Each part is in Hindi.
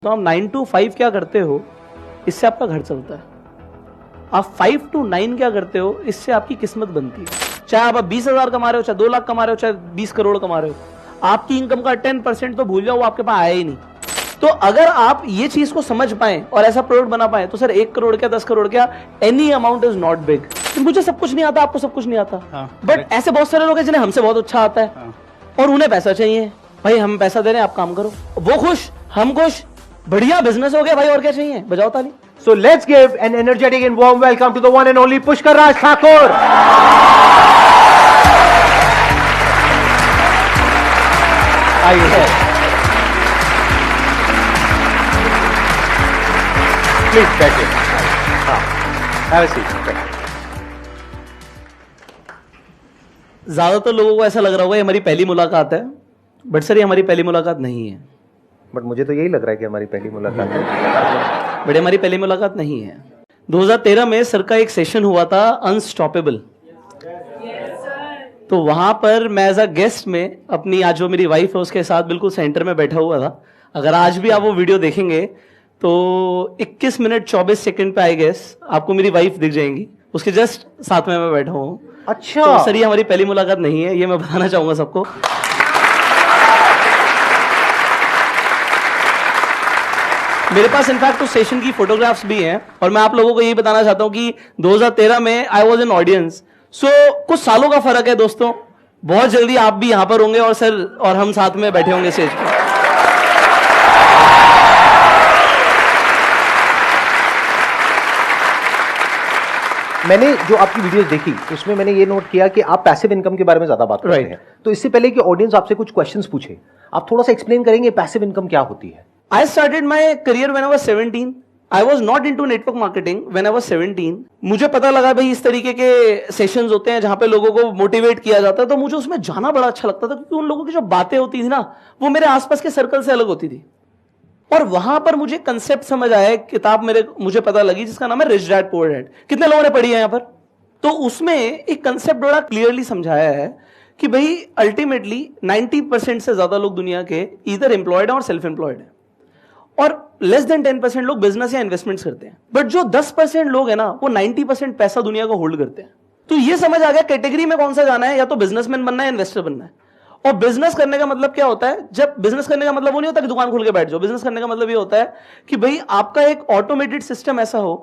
तो आप 9 to 5 क्या करते हो, इससे आपका घर चलता है। आप 5 to 9 क्या करते हो, इससे आपकी किस्मत बनती है। चाहे आप 20,000 कमा रहे हो, चाहे 2 लाख कमा रहे हो, चाहे 20 करोड़ कमा रहे हो, आपकी इनकम का 10% तो भूल जाओ, वो आपके पास आया ही नहीं। तो अगर आप ये चीज को समझ पाए और ऐसा प्रोडक्ट बना पाए तो सर 1 करोड़ क्या 10 करोड़ क्या, any amount is not big. मुझे सब कुछ नहीं आता, आपको सब कुछ नहीं आता, बट ऐसे बहुत सारे लोग हैं जिन्हें हमसे बहुत अच्छा आता है और उन्हें पैसा चाहिए। भाई हम पैसा दे रहे हैं, आप काम करो, वो खुश, हम खुश, बढ़िया बिजनेस हो गया भाई, और क्या चाहिए, बजाओ ताली। So let's give an energetic and warm welcome to the one and only Pushkar Raj Thakur. आइए प्लीज बैठिए। हाँ, have a seat. ज्यादातर लोगों को ऐसा लग रहा होगा ये हमारी पहली मुलाकात है, बट सर ये हमारी पहली मुलाकात नहीं है। बट मुझे तो यही लग रहा है कि हमारी पहली मुलाकात है। बट हमारी पहली मुलाकात नहीं है। 2013 में सर का एक सेशन हुआ था अनस्टॉपेबल, तो वहां पर मैं एज अ गेस्ट में अपनी, आज जो मेरी वाइफ है उसके साथ बिल्कुल सेंटर में बैठा हुआ था। अगर आज भी आप वो वीडियो देखेंगे तो 21 मिनट 24 सेकंड पे आई गेस आपको मेरी वाइफ दिख जाएंगी, उसके जस्ट साथ में मैं बैठा हूँ। अच्छा, तो सर ये हमारी पहली मुलाकात नहीं है, ये मैं बताना चाहूंगा सबको। मेरे पास इनफैक्ट उस सेशन की फोटोग्राफ्स भी हैं और मैं आप लोगों को यही बताना चाहता हूं कि 2013 में आई वाज इन ऑडियंस। सो कुछ सालों का फर्क है दोस्तों, बहुत जल्दी आप भी यहां पर होंगे और सर और हम साथ में बैठे होंगे स्टेज पर। मैंने जो आपकी वीडियोस देखी उसमें मैंने ये नोट किया कि आप पैसिव इनकम के बारे में ज्यादा बात करते हैं। तो इससे पहले कि ऑडियंस आपसे कुछ क्वेश्चंस पूछे, आप थोड़ा सा एक्सप्लेन करेंगे पैसिव इनकम क्या होती है? I started my career when I was 17. I was not into network marketing when I was 17. मुझे पता लगा भाई इस तरीके के सेशंस होते हैं जहां पे लोगों को मोटिवेट किया जाता है, तो मुझे उसमें जाना बड़ा अच्छा लगता था क्योंकि उन लोगों की जो बातें होती थी ना वो मेरे आसपास के सर्कल से अलग होती थी। और वहां पर मुझे कंसेप्ट समझ आया, किताब मुझे पता लगी जिसका नाम है रिच डैड पुअर डैड। कितने लोगों ने पढ़ी है यहाँ पर? तो उसमें एक कंसेप्ट बड़ा क्लियरली समझाया है कि भाई अल्टीमेटली 90% से ज्यादा लोग दुनिया के इधर एम्प्लॉयड है और सेल्फ एम्प्लॉयड है, और लेस देन 10% लोग बिजनेस या इन्वेस्टमेंट्स करते हैं। बट जो 10% लोग हैं ना वो 90% पैसा दुनिया का होल्ड करते हैं। तो ये समझ आ गया कैटेगरी में कौन सा जाना है, या तो बिजनेसमैन बनना है, इन्वेस्टर बनना है। और बिजनेस करने का मतलब क्या होता है? जब बिजनेस करने का मतलब वो नहीं होता कि दुकान खोल के बैठ जाओ। बिजनेस करने का मतलब ये होता है कि भाई आपका एक ऑटोमेटेड सिस्टम ऐसा हो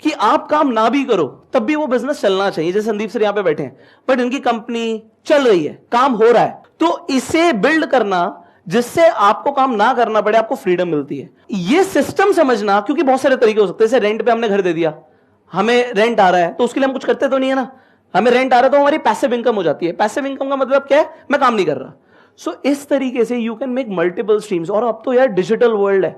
कि आप काम ना भी करो तब भी वो बिजनेस चलना चाहिए। जैसे संदीप सर यहां पे बैठे हैं, बट इनकी कंपनी चल रही है, काम हो रहा है, तो इसे बिल्ड करना जिससे आपको काम ना करना पड़े, आपको फ्रीडम मिलती है। ये सिस्टम समझना, क्योंकि बहुत सारे तरीके हो सकते हैं। जैसे रेंट पे हमने घर दे दिया, हमें रेंट आ रहा है तो उसके लिए हम कुछ करते तो नहीं है ना, हमें रेंट आ रहा है तो हमारी पैसिव इनकम हो जाती है। पैसिव इनकम का मतलब क्या है? मैं काम नहीं कर रहा। सो इस तरीके से you can make multiple streams. और अब तो यार डिजिटल वर्ल्ड है,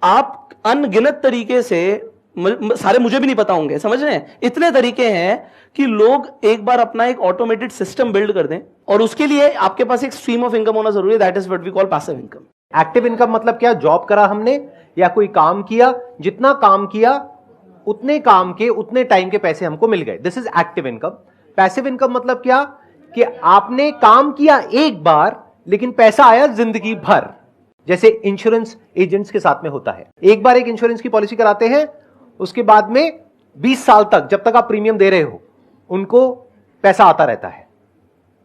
आप अनगिनत तरीके से, सारे मुझे भी नहीं पता होंगे, समझ रहे हैं, इतने तरीके हैं कि लोग एक बार अपना एक ऑटोमेटेड सिस्टम बिल्ड कर दें, और उसके लिए आपके पास एक स्ट्रीम ऑफ इनकम होना जरूरी है। That is what we call passive income. Active income मतलब क्या? जॉब करा हमने या कोई काम किया, जितना काम किया उतने काम के उतने टाइम के पैसे हमको मिल गए, this is active income. Passive income मतलब क्या? कि आपने काम किया एक बार लेकिन पैसा आया जिंदगी भर। जैसे इंश्योरेंस एजेंट्स के साथ में होता है, एक बार एक इंश्योरेंस की पॉलिसी कराते हैं, उसके बाद में 20 साल तक जब तक आप प्रीमियम दे रहे हो उनको पैसा आता रहता है।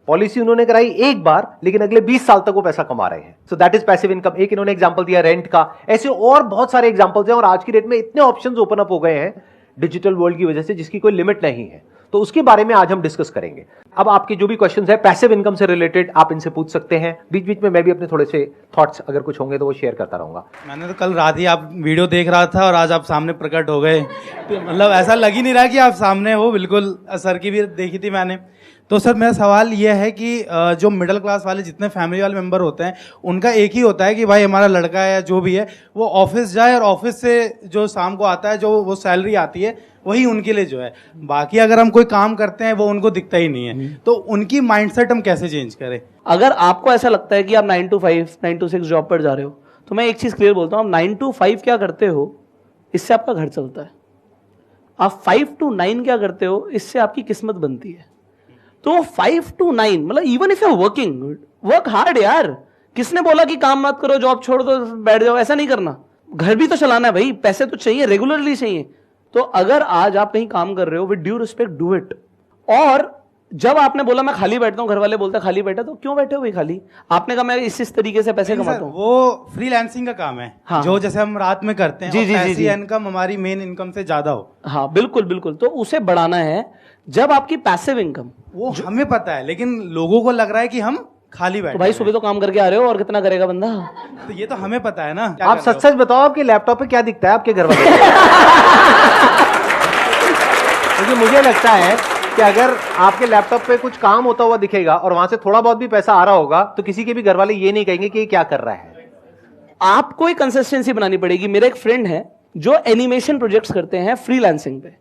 पॉलिसी उन्होंने कराई एक बार लेकिन अगले 20 साल तक वो पैसा कमा रहे हैं। So that is passive income. एक इन्होंने एग्जांपल दिया रेंट का, ऐसे और बहुत सारे एग्जांपल्स हैं। और आज की डेट में इतने ऑप्शंस ओपन अप हो गए हैं डिजिटल वर्ल्ड की वजह से जिसकी कोई लिमिट नहीं है। तो उसके बारे में आज हम डिस्कस करेंगे। अब आपके जो भी क्वेश्चंस है पैसिव इनकम से रिलेटेड आप इनसे पूछ सकते हैं। बीच बीच में मैं भी अपने थोड़े से थॉट्स अगर कुछ होंगे तो वो शेयर करता रहूंगा। मैंने तो कल रात ही आप वीडियो देख रहा था और आज आप सामने प्रकट हो गए, मतलब ऐसा लग ही नहीं रहा कि आप सामने हो। बिल्कुल सर की भी देखी थी मैंने। तो सर मेरा सवाल यह है कि जो मिडिल क्लास वाले जितने फैमिली वाले मेंबर होते हैं उनका एक ही होता है कि भाई हमारा लड़का है या जो भी है वो ऑफिस जाए और ऑफिस से जो शाम को आता है जो वो सैलरी आती है वही उनके लिए जो है, बाकी अगर हम कोई काम करते हैं वो उनको दिखता ही नहीं है। तो उनकी माइंडसेट हम कैसे चेंज करें? अगर आपको ऐसा लगता है कि आप 9 to 5 9 to 6 जॉब पर जा रहे हो, तो मैं एक चीज क्लियर बोलता हूं, आप 9 to 5 क्या करते हो इससे आपका घर चलता है। आप 5 to 9 क्या करते हो इससे आपकी किस्मत बनती है। तो 5 to 9 मतलब even if you are working, work hard यार। किसने बोला कि काम मत करो, जॉब छोड़ दो, बैठ जाओ? ऐसा नहीं करना। घर भी तो चलाना है भाई, पैसे तो चाहिए, रेगुलरली चाहिए। तो अगर आज आप कहीं काम कर रहे हो, with due respect do it. और जब आपने बोला मैं खाली बैठता हूं, घर वाले बोलते खाली बैठा, तो क्यों बैठे हो भाई खाली? आपने कहा मैं इस तरीके से पैसे कमाता हूं। वो फ्रीलांसिंग का काम है। हाँ, जो जैसे हम रात में करते हैं, जी, जी, जी, जी। इनकम हमारी मेन इनकम से ज्यादा हो। हाँ बिल्कुल बिल्कुल, तो उसे बढ़ाना है। जब आपकी पैसिव इनकम, वो हमें पता है, लेकिन लोगों को लग रहा है कि हम खाली बैठे तो भाई सुबह तो काम करके आ रहे हो, और कितना करेगा बंदा? तो ये तो हमें पता है ना। आप सच सच बताओ, आपके लैपटॉप पे क्या दिखता है आपके घर वाले? क्योंकि मुझे लगता है कि अगर आपके लैपटॉप पे कुछ काम होता हुआ दिखेगा और वहां से थोड़ा बहुत भी पैसा आ रहा होगा, तो किसी के भी घर वाले ये नहीं कहेंगे कि ये क्या कर रहा है। आपको एक कंसिस्टेंसी बनानी पड़ेगी। मेरा एक फ्रेंड है जो एनिमेशन प्रोजेक्ट्स करते हैं फ्रीलांसिंग पे,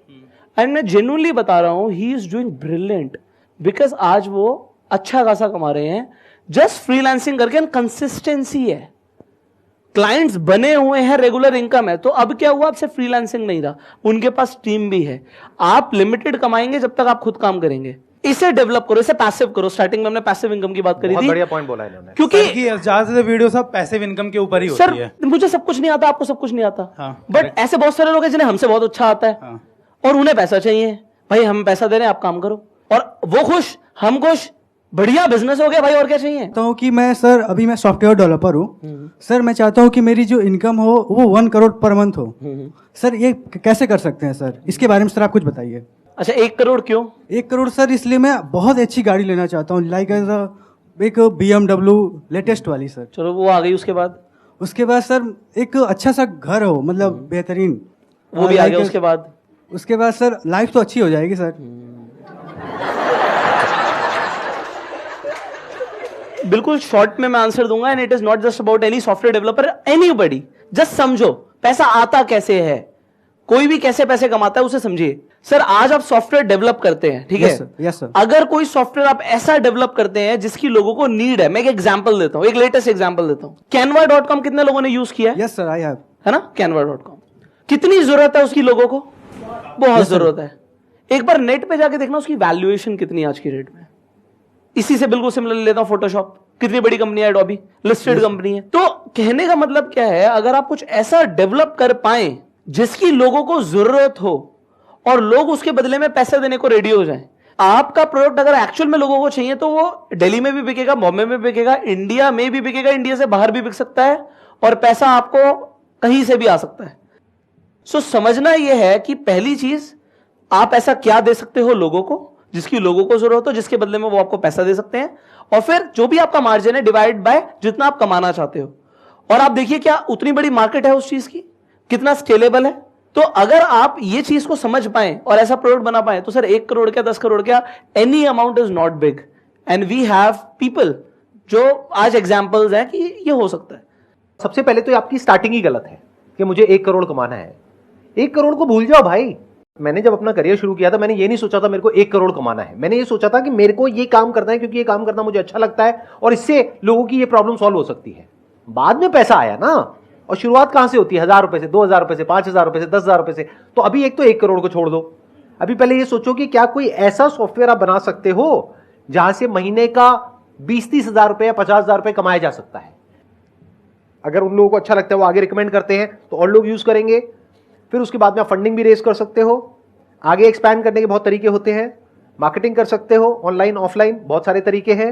एंड मैं जेन्युइनली बता रहा हूं, he is doing brilliant, because आज वो अच्छा खासा कमा रहे हैं जस्ट फ्रीलांसिंग करके, एंड कंसिस्टेंसी है। क्लाइंट्स बने हुए हैं, रेगुलर इनकम है। तो अब क्या हुआ, अब से फ्रीलांसिंग नहीं रहा, उनके पास टीम भी है। आप लिमिटेड कमाएंगे जब तक आप खुद काम करेंगे। इसे डेवलप करो, इसे पैसिव करो। स्टार्टिंग में हमने पैसिव इनकम की बात करी बहुत थी, बढ़िया पॉइंट बोला इन्होंने। क्योंकि ज्यादातर वीडियो सब पैसिव इनकम के ऊपर ही सर होती है। मुझे सब कुछ नहीं आता, आपको सब कुछ नहीं आता, हाँ, बट ऐसे बहुत सारे लोग हैं जिन्हें हमसे बहुत अच्छा आता है। हाँ। और उन्हें पैसा चाहिए, भाई हम पैसा दे रहे हैं, आप काम करो, और वो खुश, हम खुश, बढ़िया बिजनेस हो गया भाई, और क्या चाहिए? चाहता हूँ कि मैं सर, अभी मैं सॉफ्टवेयर डेवलपर हूँ सर, मैं चाहता हूँ कि मेरी जो इनकम हो वो 1 करोड़ पर मंथ हो। सर ये कैसे कर सकते हैं सर? इसके बारे में सर आप कुछ बताइए। अच्छा 1 करोड़ क्यों? 1 करोड़ सर इसलिए मैं बहुत अच्छी गाड़ी लेना चाहता हूँ, लाइक एक BMW लेटेस्ट वाली सर। चलो वो आ गई, उसके बाद? उसके बाद सर एक अच्छा सा घर हो, मतलब बेहतरीन, वो भी आ like गया। उसके बाद? उसके बाद सर लाइफ तो अच्छी हो जाएगी सर। बिल्कुल शॉर्ट में मैं आंसर दूंगा, and it is not just about any software developer, anybody. Just समझो पैसा आता कैसे है, कोई भी कैसे पैसे कमाता है उसे समझिए। सर आज आप सॉफ्टवेयर डेवलप करते हैं, ठीक है? Yes sir. अगर कोई सॉफ्टवेयर आप ऐसा डेवलप करते हैं जिसकी लोगों को नीड है, मैं एक एग्जांपल देता हूं, एक लेटेस्ट एग्जांपल देता हूं। canva.com कितने लोगों ने यूज किया है? Yes sir, I have. है ना? canva.com कितनी जरूरत है उसकी लोगों को? बहुत जरूरत है। एक बार नेट पे जाके देखना उसकी वैल्यूएशन कितनी आज की डेट में। इसी से बिल्कुल सिमिलर लेता हूं, फोटोशॉप कितनी बड़ी कंपनी है, एडोबी लिस्टेड कंपनी है। तो कहने का मतलब क्या है, अगर आप कुछ ऐसा डेवलप कर पाए जिसकी लोगों को जरूरत हो और लोग उसके बदले में पैसे देने को रेडी हो जाएं, आपका प्रोडक्ट अगर एक्चुअल में लोगों को चाहिए, तो वो दिल्ली में भी बिकेगा, बॉम्बे में बिकेगा, इंडिया में भी बिकेगा, इंडिया से बाहर भी बिक सकता है, और पैसा आपको कहीं से भी आ सकता है। सो समझना यह है कि पहली चीज, आप ऐसा क्या दे सकते हो लोगों को जिसकी लोगों को जरूरत हो, जिसके बदले में वो आपको पैसा दे सकते हैं, और फिर जो भी आपका मार्जिन है डिवाइड बाय जितना आप कमाना चाहते हो। और आप देखिए क्या उतनी बड़ी मार्केट है उस चीज की, कितना स्केलेबल है। तो अगर आप ये चीज को समझ पाए और ऐसा प्रोडक्ट बना पाए, तो सर 1 करोड़ क्या 10 करोड़ क्या, any amount is not big, and we have people जो आज एग्जांपल्स हैं कि ये हो सकता है। सबसे पहले तो आपकी स्टार्टिंग ही गलत है कि मुझे 1 करोड़ कमाना है। 1 करोड़ को भूल जाओ भाई। मैंने जब अपना करियर शुरू किया था, मैंने ये नहीं सोचा था मेरे को 1 करोड़ कमाना है। मैंने ये सोचा था कि मेरे को ये काम करना है क्योंकि ये काम करना मुझे अच्छा लगता है और इससे लोगों की ये प्रॉब्लम सॉल्व हो सकती है। बाद में पैसा आया ना, और शुरुआत कहां से होती है? 1000 रुपए से, 2000 रुपए से, 5000 रुपए से, 10,000 रुपए से। तो अभी एक तो 1 करोड़ को छोड़ दो। अभी पहले ये सोचो कि क्या कोई ऐसा सॉफ्टवेयर आप बना सकते हो जहां से महीने का 20-30 हजार रुपए या 50,000 रुपए कमाया जा सकता है। अगर उन लोगों को अच्छा लगता है, वो आगे रिकमेंड करते हैं, तो और लोग यूज करेंगे। फिर उसके बाद में आप फंडिंग भी रेज कर सकते हो। आगे एक्सपैंड करने के बहुत तरीके होते हैं, मार्केटिंग कर सकते हो, ऑनलाइन ऑफलाइन बहुत सारे तरीके हैं।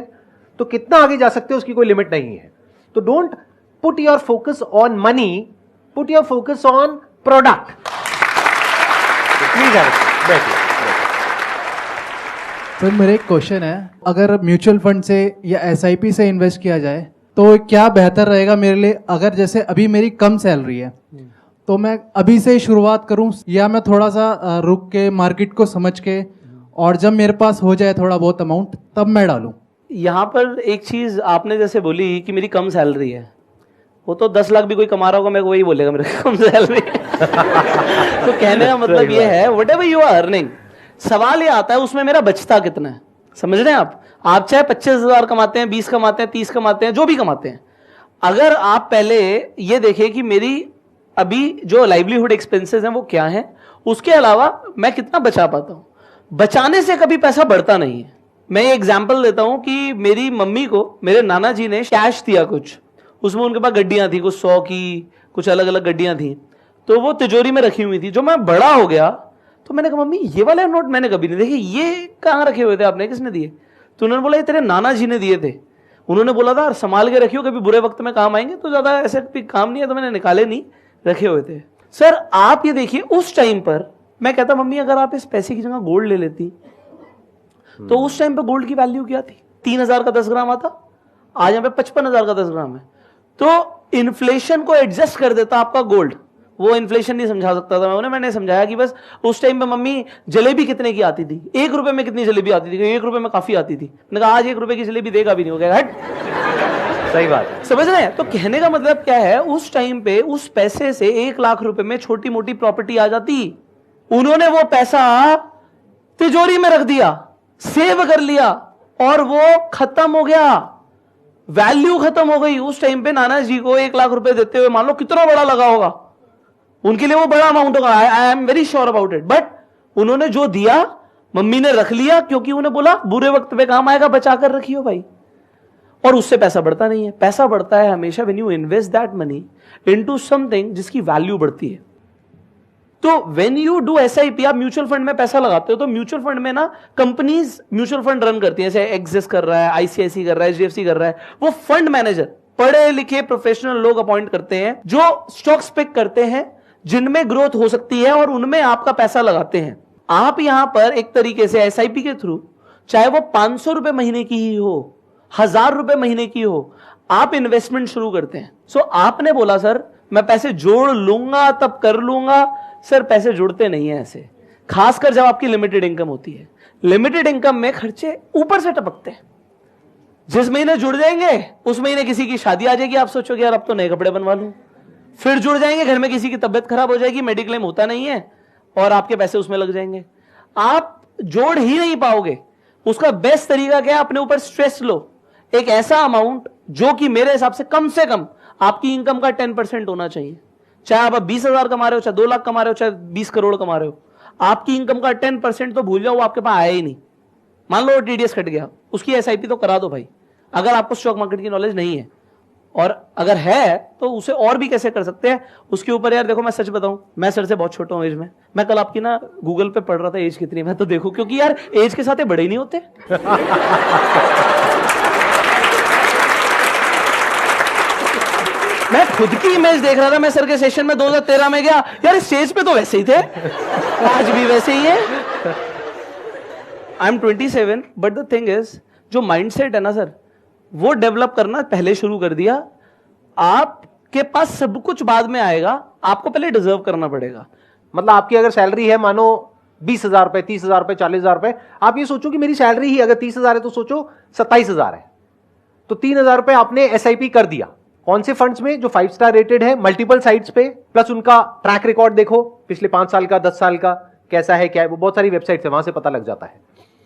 तो कितना आगे जा सकते हो उसकी कोई लिमिट नहीं है। तो don't put your focus on money, put your focus on product. Please बैठिए। सर मेरा एक क्वेश्चन है, अगर म्यूचुअल फंड से या SIP से इन्वेस्ट किया जाए तो क्या बेहतर रहेगा मेरे लिए? अगर जैसे अभी मेरी कम सैलरी है तो मैं अभी से शुरुआत करूं, या मैं थोड़ा सा रुक के मार्केट को समझ के, और जब मेरे पास हो जाए थोड़ा बहुत अमाउंट तब मैं डालूं? यहां पर एक चीज आपने जैसे बोली कि मेरी कम सैलरी है, वो तो 10 लाख भी कोई कमा रहा होगा मेरे को वही बोलेगा मेरे कम सैलरी। तो कहने का मतलब ये है, whatever you are earning, सवाल ये आता है उसमें मेरा बचता कितना है। समझ रहे हैं आप चाहे 25,000 कमाते हैं, 20 कमाते हैं, 30 कमाते हैं, जो भी कमाते हैं, अगर आप पहले ये देखें कि मेरी अभी जो लाइवलीहुड एक्सपेंसेस हैं वो क्या हैं, उसके अलावा मैं कितना बचा पाता हूं। बचाने से कभी पैसा बढ़ता नहीं है। मैं ये एग्जांपल देता हूं कि मेरी मम्मी को मेरे नाना जी ने कैश दिया कुछ, उसमें उनके पास गड्डियां थी, कुछ 100 की, कुछ अलग अलग गड्डियां थी, तो वो तिजोरी में रखी हुई थी। जो मैं बड़ा हो गया तो मैंने कहा मम्मी ये वाले नोट मैंने कभी नहीं देखे, ये कहाँ रखे हुए थे आपने, किसने दिए? तो उन्होंने बोला ये तेरे नाना जी ने दिए थे, उन्होंने बोला था संभाल के रखियो कभी बुरे वक्त में काम आएंगे। तो ज्यादा ऐसे काम नहीं है तो मैंने निकाले नहीं, रखे हुए थे। सर आप ये देखिए उस टाइम पर मैं कहता मम्मी अगर आप इस पैसे की जगह गोल्ड ले लेती तो उस टाइम पे गोल्ड की वैल्यू क्या थी? 3,000 का 10 ग्राम आता, आज यहाँ पे 55,000 का 10 ग्राम है। तो इन्फ्लेशन को एडजस्ट कर देता आपका गोल्ड। वो इन्फ्लेशन नहीं समझा सकता था मैं उन्हें, मैंने समझाया कि बस उस टाइम पे मम्मी जलेबी कितने की आती थी, 1 रुपए में कितनी जलेबी आती थी? 1 रुपए में काफी आती थी। मैंने कहा आज 1 रुपए की जलेबी देगा भी नहीं, हो गया हट। सही बात है। समझ रहे हैं? तो कहने का मतलब क्या है, उस टाइम पे उस पैसे से 1 लाख रुपए में छोटी मोटी प्रॉपर्टी आ जाती। उन्होंने वो पैसा तिजोरी में रख दिया, सेव कर लिया और वो खत्म हो गया, वैल्यू खत्म हो गई। उस टाइम पे नाना जी को 1 लाख रुपए देते हुए मान लो कितना बड़ा लगा होगा, उनके लिए वो बड़ा अमाउंट होगा, I am very sure about it. But उन्होंने जो दिया मम्मी ने रख लिया, क्योंकि उन्हें बोला बुरे वक्त पे काम आएगा, बचा कर रखियो भाई। और उससे पैसा बढ़ता नहीं है। पैसा बढ़ता है हमेशा when you invest that money into something जिसकी वैल्यू बढ़ती है। तो व्हेन यू डू एसआईपी, आप म्यूचुअल फंड में पैसा लगाते हो तो म्यूचुअल फंड में ना कंपनीज म्यूचुअल फंड रन करती है, जैसे एक्सिस कर रहा है, आईसीआईसी कर रहा है, एचडीएफसी कर रहा है। वो फंड मैनेजर पढ़े लिखे प्रोफेशनल लोग अपॉइंट करते हैं जो स्टॉक्स पिक करते हैं जिनमें ग्रोथ हो सकती है और उनमें आपका पैसा लगाते हैं। आप यहां पर एक तरीके से एसआईपी के थ्रू, चाहे वो 500 रुपए महीने की ही हो, 1000 रुपए महीने की हो, आप इन्वेस्टमेंट शुरू करते हैं। सो आपने बोला सर मैं पैसे जोड़ लूंगा तब कर लूंगा। सर पैसे जुड़ते नहीं है ऐसे, खासकर जब आपकी लिमिटेड इनकम होती है। लिमिटेड इनकम में खर्चे ऊपर से टपकते हैं। जिस महीने जुड़ जाएंगे उस महीने किसी की शादी आ जाएगी, आप सोचोगे यार अब तो नए कपड़े बनवा लूं। फिर जुड़ जाएंगे, घर में किसी की तबियत खराब हो जाएगी, मेडिक्लेम होता नहीं है और आपके पैसे उसमें लग जाएंगे। आप जोड़ ही नहीं पाओगे। उसका बेस्ट तरीका क्या है, अपने ऊपर स्ट्रेस लो। एक ऐसा अमाउंट जो कि मेरे हिसाब से कम आपकी इनकम का 10% होना चाहिए। चाहे आप 20,000 कमा रहे हो, चाहे 2 लाख कमा रहे हो, चाहे 20 करोड़ कमा रहे हो, आपकी इनकम का 10% तो भूल जाओ, वो आपके पास आया ही नहीं। मान लो टीडीएस कट गया, उसकी एसआईपी तो करा दो भाई, अगर आपको स्टॉक मार्केट की नॉलेज नहीं है। और अगर है तो उसे और भी कैसे कर सकते हैं उसके ऊपर। यार देखो मैं सच बताऊं, मैं सर से बहुत छोटा हूं एज में। मैं कल आपकी ना गूगल पे पढ़ रहा था एज कितनी, मैं तो देखो क्योंकि यार एज के साथ बड़े ही नहीं होते। मैं खुद की इमेज देख रहा था, मैं सर के सेशन में 2013 में गया, यार स्टेज पे तो वैसे ही थे, आज भी वैसे ही है। I am 27 but the thing is जो माइंडसेट है ना सर, वो डेवलप करना पहले शुरू कर दिया। आपके पास सब कुछ बाद में आएगा, आपको पहले डिजर्व करना पड़ेगा। मतलब आपकी अगर सैलरी है मानो 20,000 रुपए, 30,000 रुपए, 40,000 रुपए, आप ये सोचो कि मेरी सैलरी ही अगर 30,000 है तो सोचो 27,000 है, तो 3,000 रुपए आपने एसआईपी कर दिया। कौन से फंड्स में? जो 5 स्टार रेटेड है, मल्टीपल साइट्स पे, प्लस उनका ट्रैक रिकॉर्ड देखो पिछले 5 साल का, 10 साल का कैसा है, क्या है, वो बहुत सारी वेबसाइट्स है, वहां से पता लग जाता है।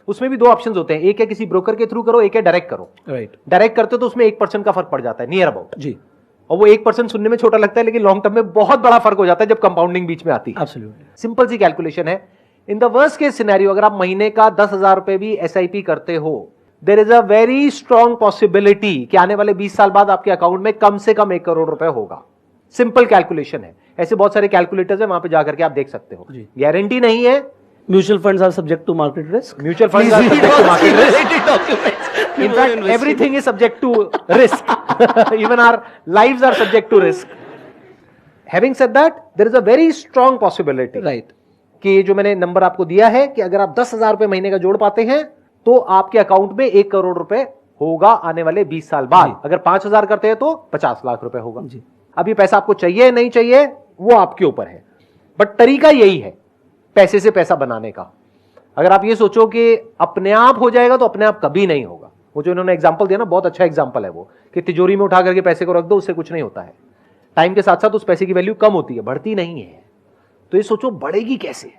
उसमें भी 2 ऑप्शंस होते हैं, एक है किसी ब्रोकर के थ्रू करो, एक है डायरेक्ट करो। राइट, डायरेक्ट करते हो तो उसमें 1% का फर्क पड़ जाता है, नियर अबाउट जी। और वो 1% सुनने में छोटा लगता है लेकिन लॉन्ग टर्म में बहुत बड़ा फर्क हो जाता है जब कंपाउंडिंग बीच में आती है। एब्सोल्युटली सिंपल सी कैलकुलेशन है। In the worst case scenario अगर आप महीने का 10,000 रुपए भी एसआईपी करते हो, there is a very strong possibility कि आने वाले 20 साल बाद आपके अकाउंट में कम से कम 1 करोड़ रुपए होगा। सिंपल कैलकुलेशन है। ऐसे बहुत सारे कैलकुलेटर्स है, वहां पे जाकर के आप देख सकते हो। गारंटी नहीं है। Mutual funds are subject to market risk. Mutual funds are subject to market risk. In fact, everything is subject to risk. Even our lives are subject to risk. Having said that, there is a very strong possibility. Right, कि जो मैंने नंबर आपको दिया है कि अगर आप 10,000 रुपए महीने का जोड़ पाते हैं तो आपके अकाउंट में 1 करोड़ रुपए होगा आने वाले 20 साल बाद। अगर 5,000 करते हैं तो 50 लाख रुपए होगा। जी। अब ये पैसा आपको चाहिए नहीं चाहिए वो आपके ऊपर है, बट तरीका यही है पैसे से पैसा बनाने का। अगर आप ये सोचो कि अपने आप हो जाएगा तो अपने आप कभी नहीं होगा। वो जो इन्होंने एग्जांपल दिया ना, बहुत अच्छा एग्जांपल है वो, कि तिजोरी में उठा करके पैसे को रख दो, उससे कुछ नहीं होता है। टाइम के साथ साथ उस पैसे की वैल्यू कम होती है, बढ़ती नहीं है। तो ये सोचो बढ़ेगी कैसे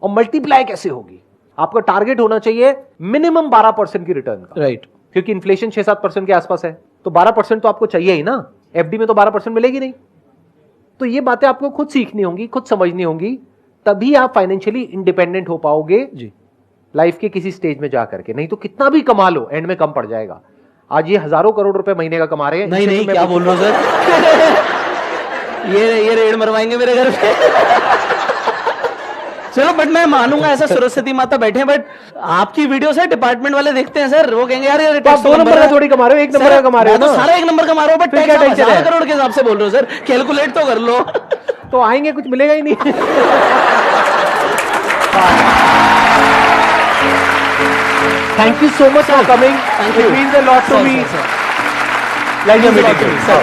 और मल्टीप्लाई कैसे होगी। आपका टारगेट होना चाहिए मिनिमम 12% की रिटर्न का। राइट, क्योंकि इन्फ्लेशन 6-7% के आसपास है, तो 12% तो आपको चाहिए ही ना। एफडी में तो 12% मिलेगी नहीं। तो ये बातें आपको खुद सीखनी होंगी, खुद समझनी होंगी, तभी आप फाइनेंशियली इंडिपेंडेंट हो पाओगे जी। लाइफ के किसी स्टेज में जाकर के। नहीं तो कितना भी कमा लो एंड में कम पड़ जाएगा। आज ये हज़ारों करोड़ रुपए महीने का कमा रहे हैं। नहीं, क्या बोल रहे हो सर? ये रेड मरवाएंगे मेरे घर पे। चलो बट मैं मानूंगा ऐसा, सरस्वती माता बैठे हैं, बट आपकी वीडियो से डिपार्टमेंट वाले देखते हैं सर, वो कहेंगे यार ये तो आप 2 नंबर का थोड़ी कमा रहे हो, 1 नंबर का कमा रहे हो तो ना। सारा 1 नंबर कमा रहे हो, बट फिर क्या टैक्स टेंशन है? 1000 करोड़ के हिसाब से बोल रहे हो सर, कैलकुलेट तो कर लो। तो आएंगे, कुछ मिलेगा ही नहीं। Thank you so much for coming, Thank it you. Means a lot to Sir, me. sir, like your Means a lot meeting to me, sir.